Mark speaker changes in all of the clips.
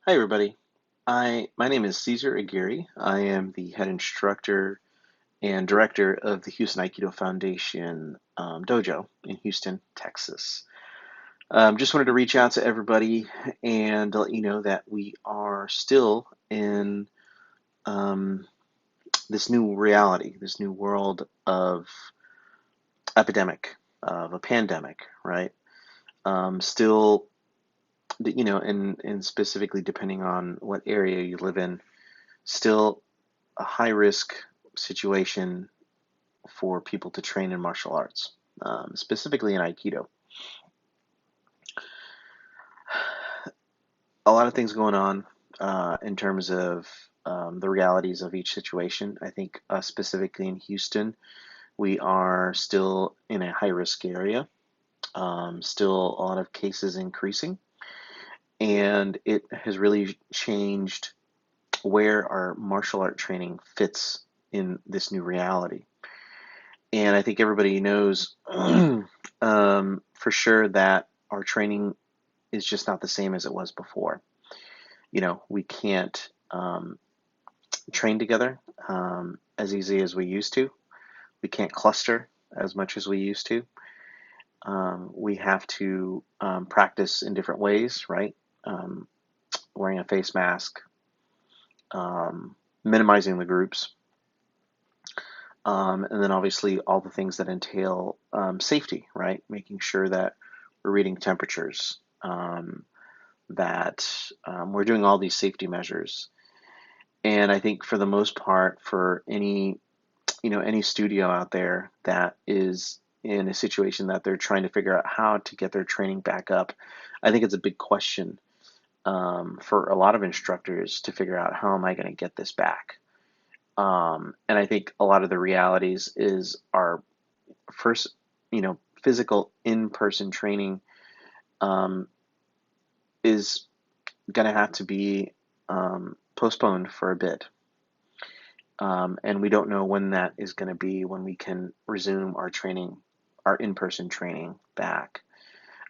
Speaker 1: Hi everybody. My name is Caesar Aguirre. I am the head instructor and director of the Houston Aikido Foundation dojo in Houston, Texas. Just wanted to reach out to everybody and let you know that we are still in um, this new reality, this new world of epidemic, of a pandemic, right? Still, and specifically depending on what area you live in, still a high risk situation for people to train in martial arts, specifically in Aikido. A lot of things going on in terms of the realities of each situation. I think specifically in Houston, we are still in a high risk area, still a lot of cases increasing, and it has really changed where our martial art training fits in this new reality. And I think everybody knows for sure that our training is just not the same as it was before. We can't train together as easy as we used to. We can't cluster as much as we used to. We have to practice in different ways, right? Um, Wearing a face mask, minimizing the groups, and then obviously all the things that entail safety, right? Making sure that we're reading temperatures, that we're doing all these safety measures. And I think for the most part, for any studio out there that is in a situation that they're trying to figure out how to get their training back up, I think it's a big question for a lot of instructors to figure out how am I going to get this back. And I think a lot of the realities is our first, physical in-person training um, is going to have to be postponed for a bit. And we don't know when that is going to be when we can resume our training, our in-person training back.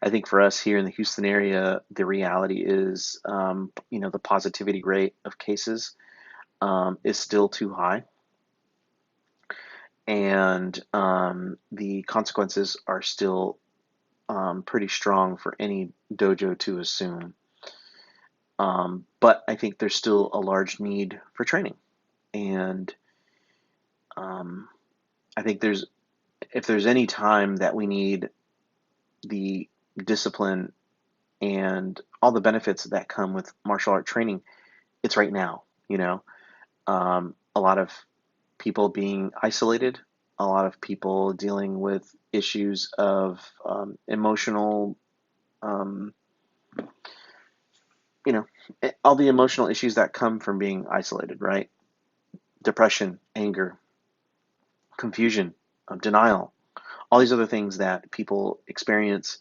Speaker 1: I think for us here in the Houston area, the reality is, the positivity rate of cases is still too high, and the consequences are still pretty strong for any dojo to assume. But I think there's still a large need for training, and um, I think if there's any time that we need the discipline and all the benefits that come with martial art training, it's right now. A lot of people being isolated, a lot of people dealing with issues of emotional, um, you know, all the emotional issues that come from being isolated, right? Depression, anger, confusion, denial, all these other things that people experience.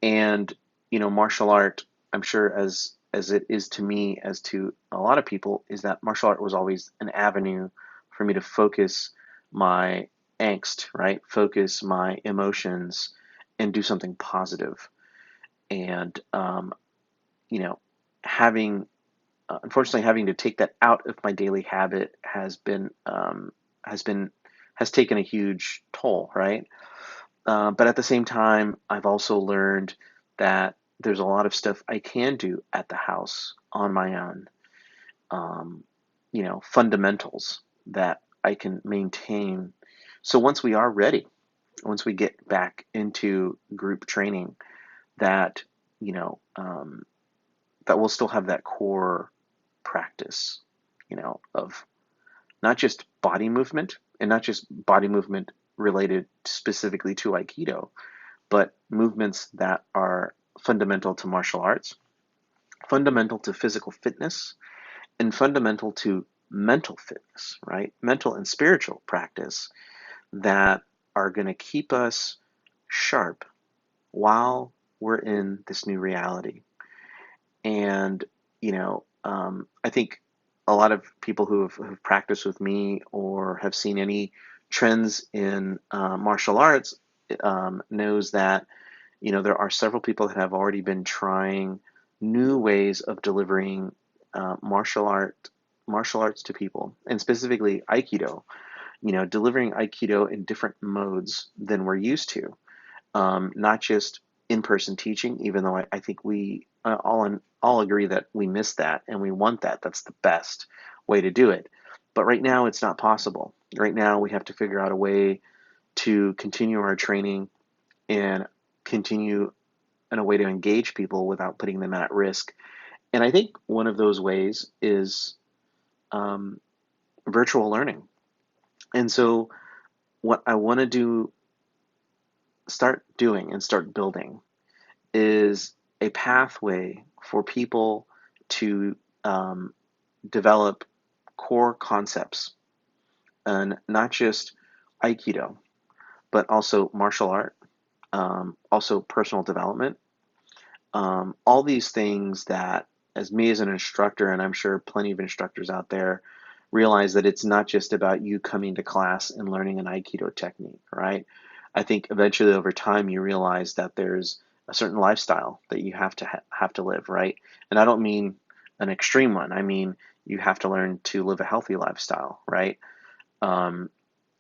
Speaker 1: And martial art, I'm sure as it is to me, as to a lot of people, is that martial art was always an avenue for me to focus my angst, right? Focus my emotions and do something positive. And you know, having unfortunately having to take that out of my daily habit has been has taken a huge toll, right? But at the same time, I've also learned that there's a lot of stuff I can do at the house on my own. Um, Fundamentals that I can maintain. So once we are ready, once we get back into group training, that you know um, that we'll still have that core practice, of not just body movement and not just body movement related specifically to Aikido, but movements that are fundamental to martial arts, fundamental to physical fitness, and fundamental to mental fitness, right? Mental and spiritual practice that are going to keep us sharp while we're in this new reality. And, I think a lot of people who have practiced with me or have seen any trends in martial arts knows that there are several people that have already been trying new ways of delivering martial arts to people, and specifically Aikido. Delivering Aikido in different modes than we're used to. Not just in-person teaching, even though I think we all agree that we miss that and we want that. That's the best way to do it. But right now, it's not possible. Right now, we have to figure out a way to continue our training and continue in a way to engage people without putting them at risk. And I think one of those ways is um, virtual learning. And so, what I want to start doing and start building is a pathway for people to develop core concepts, and not just Aikido, but also martial art, also personal development, all these things that, as me as an instructor, and I'm sure plenty of instructors out there, realize that it's not just about you coming to class and learning an Aikido technique, right? I think eventually over time you realize that there's a certain lifestyle that you have to live, right? And I don't mean an extreme one. I mean you have to learn to live a healthy lifestyle, right? Um,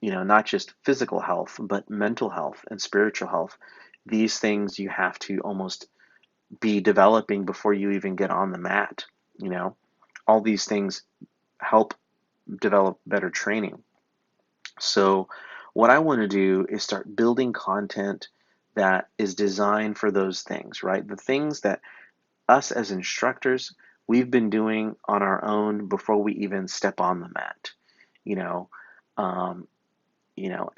Speaker 1: not just physical health, but mental health and spiritual health. These things you have to almost be developing before you even get on the mat. You know, all these things help develop better training. So, what I want to do is start building content that is designed for those things, right? The things that us as instructors, we've been doing on our own before we even step on the mat, you know, um,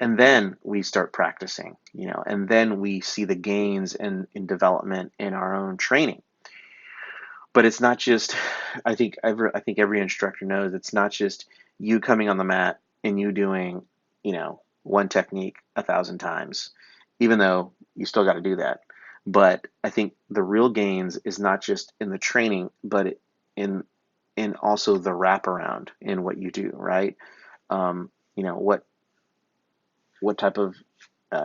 Speaker 1: and then we start practicing, and then we see the gains in development in our own training. But it's not just, I think every instructor knows it's not just you coming on the mat and you doing, one technique 1,000 times, even though you still got to do that. But I think the real gains is not just in the training, but in also the wraparound in what you do, right? What type of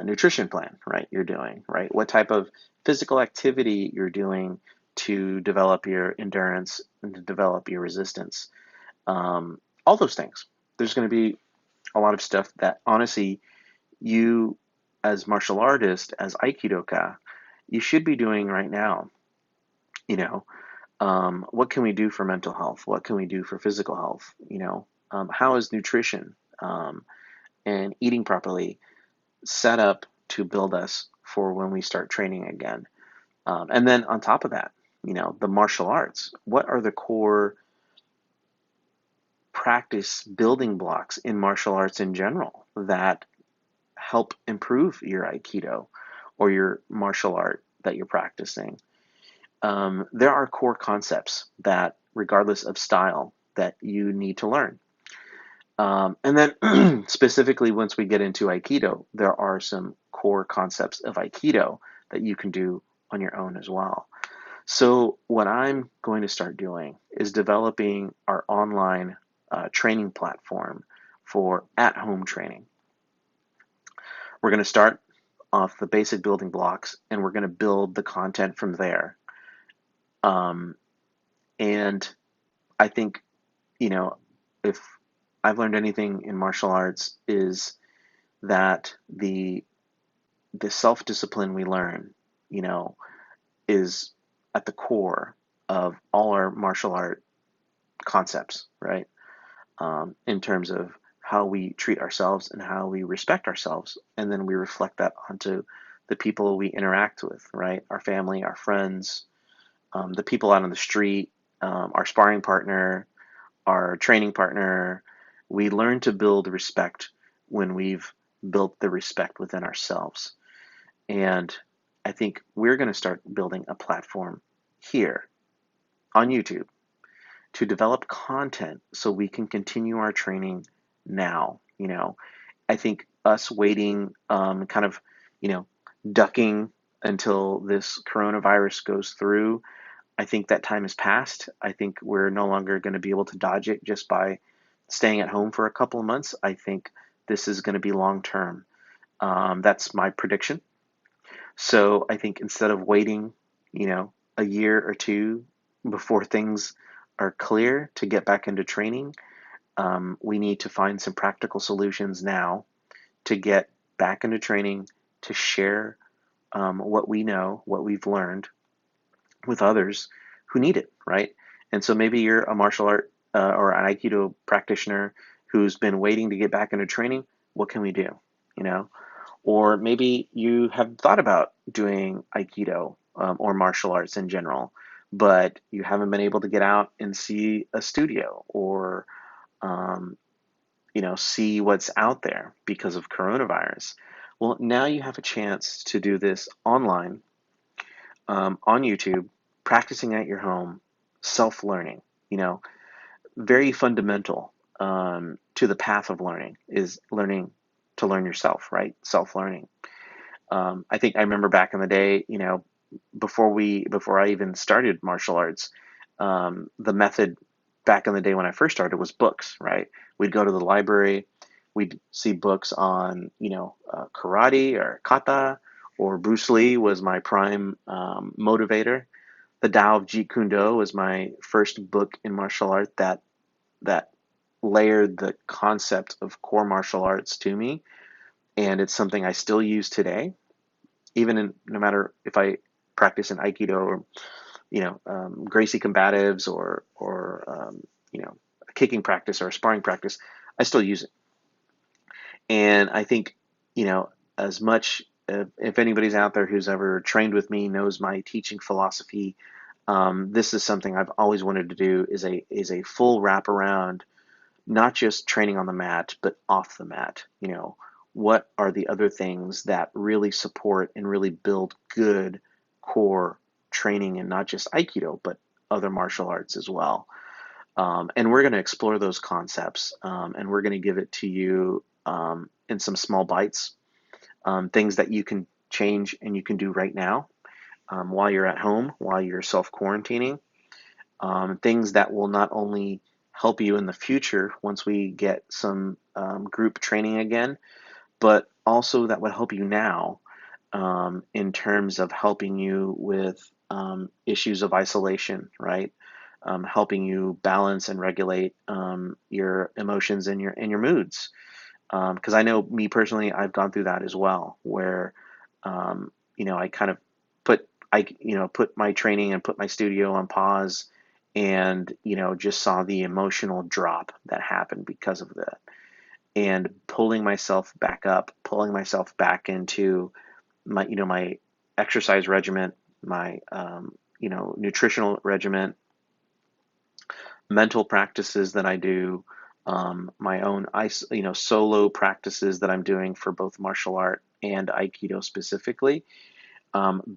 Speaker 1: nutrition plan, right, you're doing, right? What type of physical activity you're doing to develop your endurance and to develop your resistance. All those things. There's going to be a lot of stuff that honestly you, as martial artist, as Aikidoka, you should be doing right now. You know, what can we do for mental health? What can we do for physical health? How is nutrition and eating properly set up to build us for when we start training again? And then on top of that, the martial arts. What are the core practice building blocks in martial arts in general that help improve your Aikido or your martial art that you're practicing? There are core concepts that, regardless of style, that you need to learn. And then specifically, once we get into Aikido, there are some core concepts of Aikido that you can do on your own as well. So what I'm going to start doing is developing our online training platform for at-home training. We're going to start off the basic building blocks, and we're going to build the content from there. Um, and I think, if I've learned anything in martial arts is that the self-discipline we learn, is at the core of all our martial art concepts, right? In terms of how we treat ourselves and how we respect ourselves. And then we reflect that onto the people we interact with, right? Our family, our friends, the people out on the street, our sparring partner, our training partner. We learn to build respect when we've built the respect within ourselves. And I think we're going to start building a platform here on YouTube to develop content so we can continue our training now. I think us waiting, kind of, ducking until this coronavirus goes through, I think that time has passed. I think we're no longer going to be able to dodge it just by staying at home for a couple of months. I think this is going to be long term. That's my prediction. So I think instead of waiting, a year or two before things are clear to get back into training. We need to find some practical solutions now to get back into training, to share what we know, what we've learned with others who need it, right? And so maybe you're a martial art or an Aikido practitioner who's been waiting to get back into training. What can we do? You know, or maybe you have thought about doing Aikido or martial arts in general, but you haven't been able to get out and see a studio or um, see what's out there because of coronavirus. Well, now you have a chance to do this online on YouTube, practicing at your home, self-learning. You know, very fundamental to the path of learning is learning to learn yourself, right? Self-learning. I think I remember back in the day, before I even started martial arts, the method back in the day when I first started was books, right? We'd go to the library, we'd see books on, karate or kata, or Bruce Lee was my prime motivator. The Tao of Jeet Kune Do was my first book in martial art that layered the concept of core martial arts to me, and it's something I still use today, even no matter if I practice in Aikido or Gracie combatives or a kicking practice or a sparring practice, I still use it. And I think as much if anybody's out there who's ever trained with me knows my teaching philosophy, this is something I've always wanted to do is a full wraparound, not just training on the mat, but off the mat. What are the other things that really support and really build good core training in not just Aikido, but other martial arts as well. And we're going to explore those concepts, and we're going to give it to you in some small bites, things that you can change and you can do right now while you're at home, while you're self-quarantining, things that will not only help you in the future once we get some group training again, but also that would help you now in terms of helping you with issues of isolation, right? Helping you balance and regulate your emotions and your moods. Because I know me personally, I've gone through that as well, where I kind of put my training and put my studio on pause, and just saw the emotional drop that happened because of that, and pulling myself back up, pulling myself back into my exercise regimen, my nutritional regimen, mental practices that I do, my own solo practices that I'm doing for both martial art and Aikido specifically,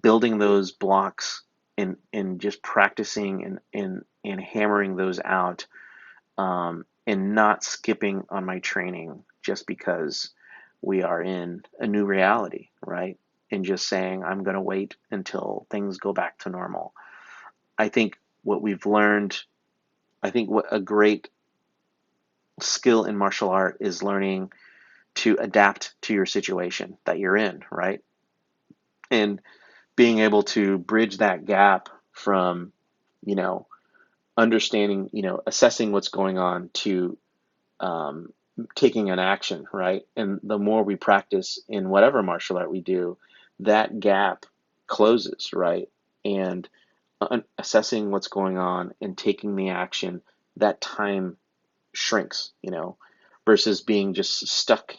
Speaker 1: building those blocks and just practicing and hammering those out, and not skipping on my training just because we are in a new reality, right? And just saying, I'm going to wait until things go back to normal. I think what we've learned, I think what a great skill in martial art is learning to adapt to your situation that you're in, right? And being able to bridge that gap from, you know, understanding, assessing what's going on to taking an action, right? And the more we practice in whatever martial art we do, that gap closes, right? And assessing what's going on and taking the action, that time shrinks, versus being just stuck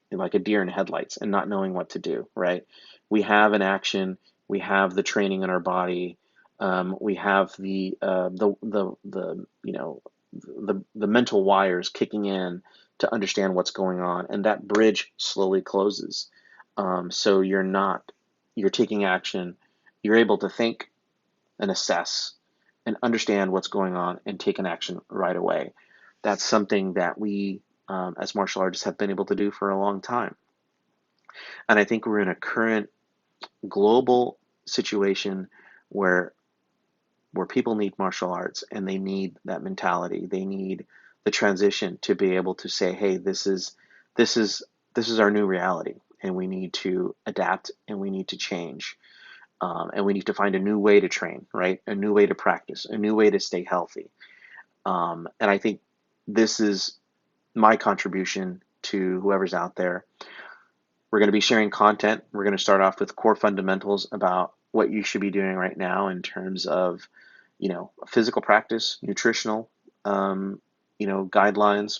Speaker 1: in like a deer in headlights and not knowing what to do, right? We have an action, we have the training in our body, we have the mental wires kicking in to understand what's going on, and that bridge slowly closes. So you're taking action, you're able to think and assess and understand what's going on and take an action right away. That's something that we, as martial artists, have been able to do for a long time. And I think we're in a current global situation where people need martial arts and they need that mentality. They need the transition to be able to say, hey, this is our new reality, and we need to adapt and we need to change. And we need to find a new way to train, right? A new way to practice, a new way to stay healthy. And I think this is my contribution to whoever's out there. We're going to be sharing content. We're going to start off with core fundamentals about what you should be doing right now in terms of, physical practice, nutritional, guidelines,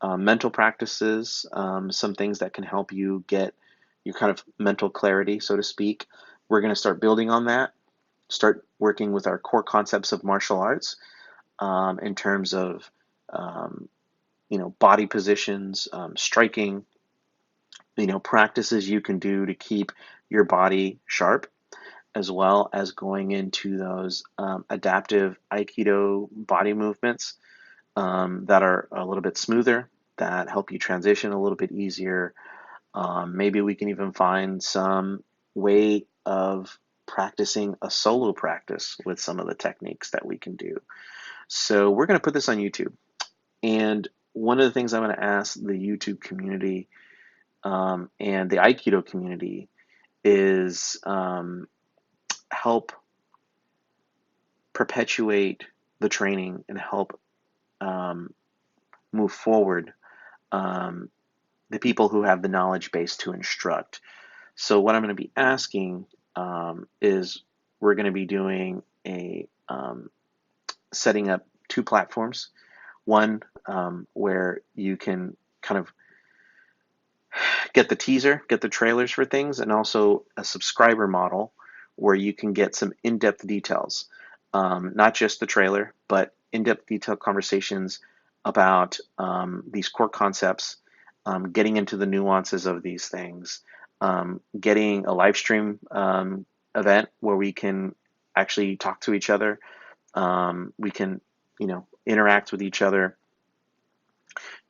Speaker 1: mental practices, some things that can help you get your kind of mental clarity, so to speak. We're going to start building on that, start working with our core concepts of martial arts in terms of, um, body positions, striking, practices you can do to keep your body sharp, as well as going into those adaptive Aikido body movements that are a little bit smoother, that help you transition a little bit easier. Maybe we can even find some way of practicing a solo practice with some of the techniques that we can do. So we're going to put this on YouTube. And one of the things I'm going to ask the YouTube community and the Aikido community is help perpetuate the training and help um, move forward the people who have the knowledge base to instruct. So what I'm going to be asking is we're going to be doing a setting up two platforms. One where you can kind of get the teaser, get the trailers for things, and also a subscriber model where you can get some in-depth details, not just the trailer, but in-depth detailed conversations about these core concepts, getting into the nuances of these things, getting a live stream event where we can actually talk to each other. We can, interact with each other.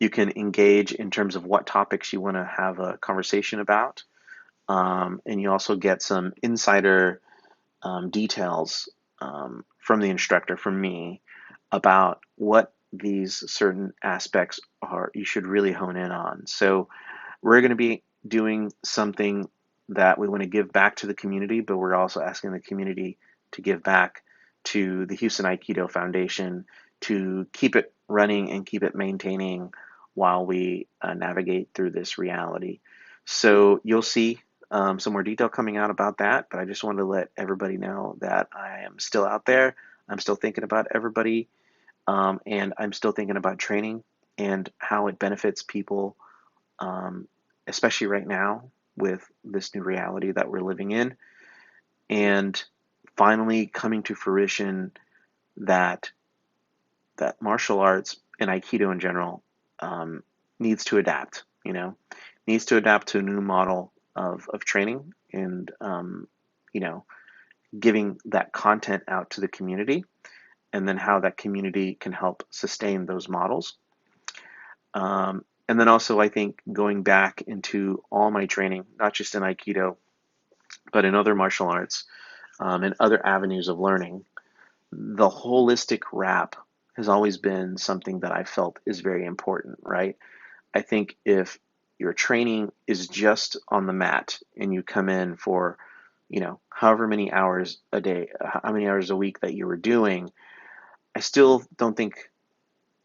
Speaker 1: You can engage in terms of what topics you want to have a conversation about. And you also get some insider details from the instructor, from me, about what these certain aspects are you should really hone in on. So we're going to be doing something that we want to give back to the community, but we're also asking the community to give back to the Houston Aikido Foundation to keep it running and keep it maintaining while we navigate through this reality. So you'll see some more detail coming out about that, but I just wanted to let everybody know that I am still out there. I'm still thinking about everybody, and I'm still thinking about training and how it benefits people, um, especially right now with this new reality that we're living in, and finally coming to fruition that martial arts and Aikido in general um, needs to adapt. Needs to adapt to a new model of training and you know giving that content out to the community, and then how that community can help sustain those models. And then also, I think going back into all my training, not just in Aikido, but in other martial arts and other avenues of learning, the holistic wrap has always been something that I felt is very important, right? I think if your training is just on the mat and you come in for, however many hours a day, how many hours a week that you were doing, I still don't think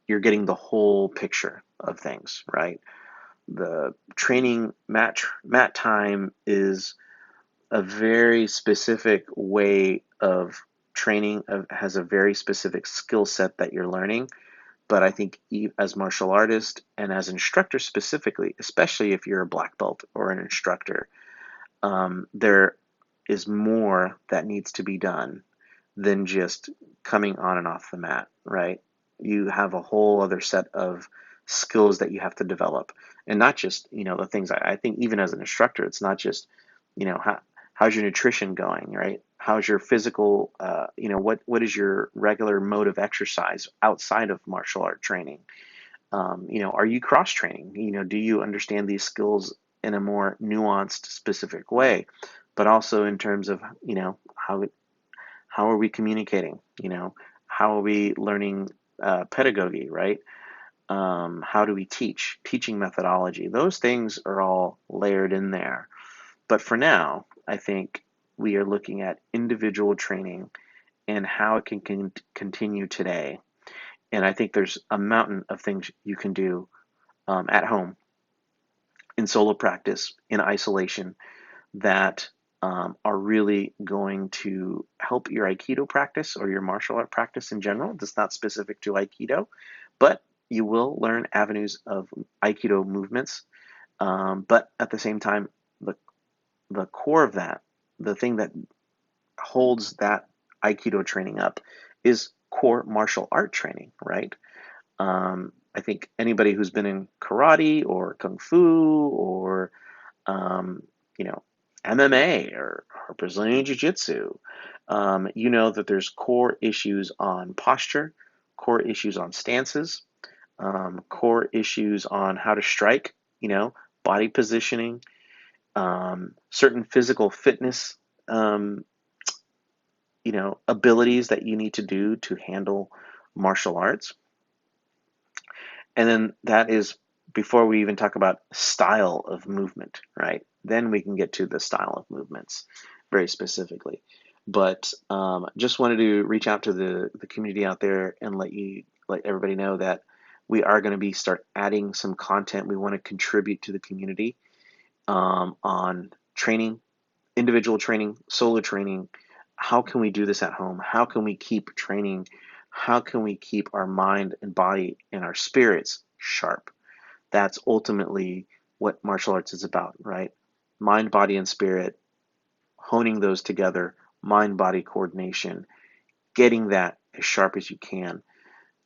Speaker 1: you're getting the whole picture of things, right? The training mat time is a very specific way of training, has a very specific skill set that you're learning. But I think as martial artist and as instructor specifically, especially if you're a black belt or an instructor, there is more that needs to be done than just coming on and off the mat, right? You have a whole other set of skills that you have to develop, and not just the things. I think even as an instructor, it's not just how's your nutrition going, right? How's your physical, what is your regular mode of exercise outside of martial art training? Are you cross training? Do you understand these skills in a more nuanced, specific way? But also in terms of, how are we communicating? How are we learning pedagogy, right? How do we teach? Teaching methodology. Those things are all layered in there. But for now, I think we are looking at individual training and how it can continue today. And I think there's a mountain of things you can do at home, in solo practice, in isolation, that are really going to help your Aikido practice or your martial art practice in general. That's not specific to Aikido, but you will learn avenues of Aikido movements. But at the same time, the core of that, the thing that holds that Aikido training up, is core martial art training, right? I think anybody who's been in karate or kung fu or um, you know, MMA or Brazilian Jiu Jitsu, you know that there's core issues on posture, core issues on stances, core issues on how to strike, body positioning, certain physical fitness, um, abilities that you need to do to handle martial arts. And then that is before we even talk about style of movement, right? Then we can get to the style of movements very specifically. But just wanted to reach out to the community out there and let everybody know that we are going to be start adding some content. We want to contribute to the community on training, individual training, solo training. How can we do this at home? How can we keep training? How can we keep our mind and body and our spirits sharp? That's ultimately what martial arts is about, right? Mind, body, and spirit, honing those together, mind body coordination, getting that as sharp as you can.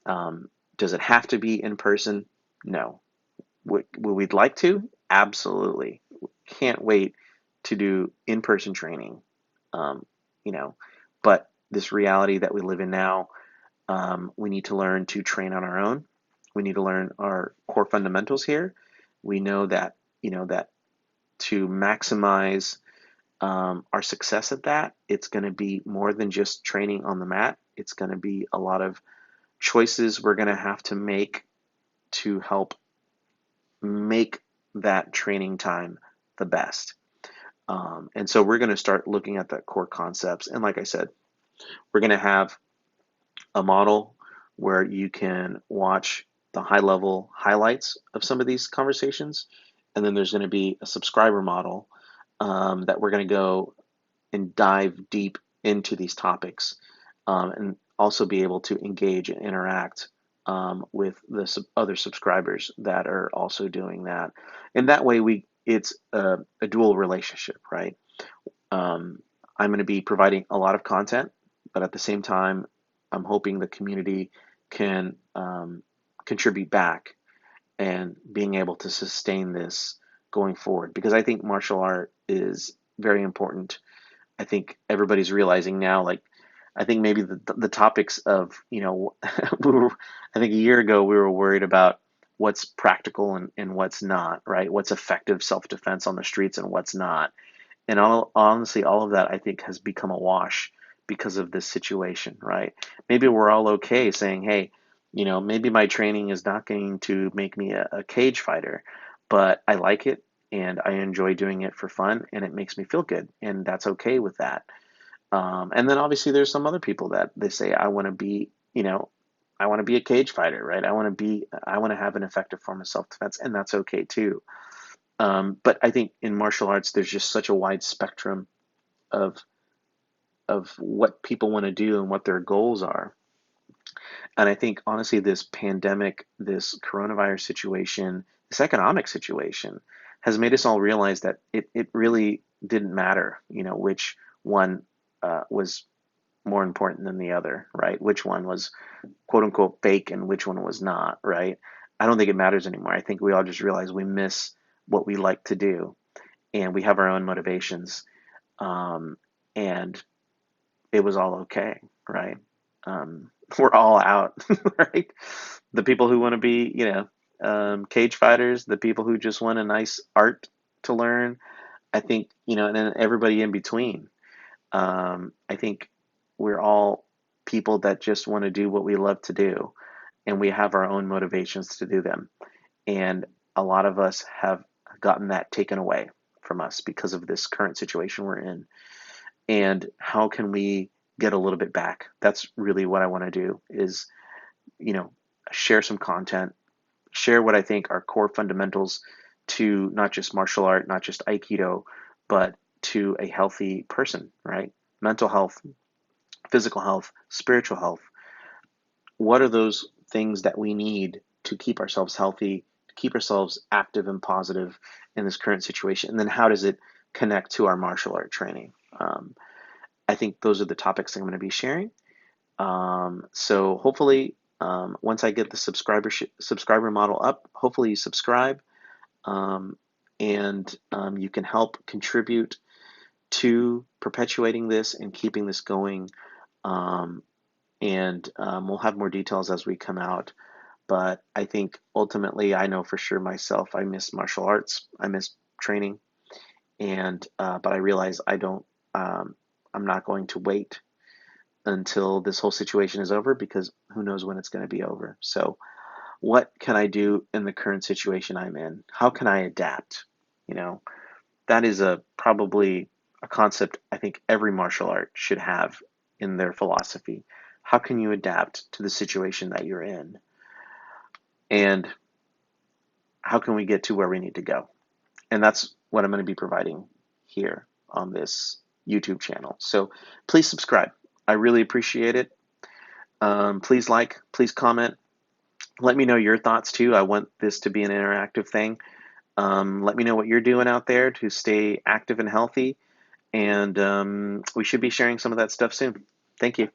Speaker 1: Does it have to be in person? No. Would we'd like to? Absolutely. Can't wait to do in person training. Um, you know, but this reality that we live in now, we need to learn to train on our own. We need to learn our core fundamentals here. We know that, that to maximize our success at that, it's going to be more than just training on the mat. It's going to be a lot of choices we're going to have to make to help make that training time the best. And so we're going to start looking at the core concepts. And like I said, we're going to have a model where you can watch the high level highlights of some of these conversations. And then there's going to be a subscriber model that we're going to go and dive deep into these topics and also be able to engage and interact with the other subscribers that are also doing that. And that way it's a dual relationship, right? I'm going to be providing a lot of content, but at the same time, I'm hoping the community can contribute back and being able to sustain this going forward, because I think martial art is very important. I think everybody's realizing now, like, I think maybe the topics of, I think a year ago we were worried about what's practical and what's not, right? What's effective self-defense on the streets and what's not. And honestly, all of that I think has become a wash because of this situation, right? Maybe we're all okay saying, hey, maybe my training is not going to make me a cage fighter, but I like it and I enjoy doing it for fun and it makes me feel good. And that's okay with that. And then obviously there's some other people that they say, I want to be, I want to be a cage fighter, right? I want to have an effective form of self-defense, and that's okay too. But I think in martial arts, there's just such a wide spectrum of what people want to do and what their goals are. And I think honestly, this pandemic, this coronavirus situation, this economic situation has made us all realize that it really didn't matter, which one was more important than the other, right? Which one was quote unquote fake and which one was not, right? I don't think it matters anymore. I think we all just realize we miss what we like to do and we have our own motivations. And it was all okay, right? We're all out, right? The people who want to be, cage fighters, the people who just want a nice art to learn, I think, and then everybody in between. I think we're all people that just want to do what we love to do, and we have our own motivations to do them. And a lot of us have gotten that taken away from us because of this current situation we're in. and how can we get a little bit back? That's really what I want to do is, you know, share some content, share what I think are core fundamentals to not just martial art, not just Aikido, but to a healthy person, right? Mental health, physical health, spiritual health. What are those things that we need to keep ourselves healthy, to keep ourselves active and positive in this current situation? And then how does it connect to our martial art training? I think those are the topics I'm going to be sharing. So hopefully, once I get the subscriber model up, hopefully you subscribe, um, and you can help contribute to perpetuating this and keeping this going. Um, and we'll have more details as we come out. But I think ultimately, I know for sure myself, I miss martial arts, I miss training, and but I realize I don't. I'm not going to wait until this whole situation is over because who knows when it's going to be over. So, what can I do in the current situation I'm in? How can I adapt? You know, that is a probably a concept I think every martial art should have in their philosophy. How can you adapt to the situation that you're in? And how can we get to where we need to go? And that's what I'm going to be providing here on this YouTube channel. So please subscribe. I really appreciate it. Please like, please comment. Let me know your thoughts too. I want this to be an interactive thing. Let me know what you're doing out there to stay active and healthy. And we should be sharing some of that stuff soon. Thank you.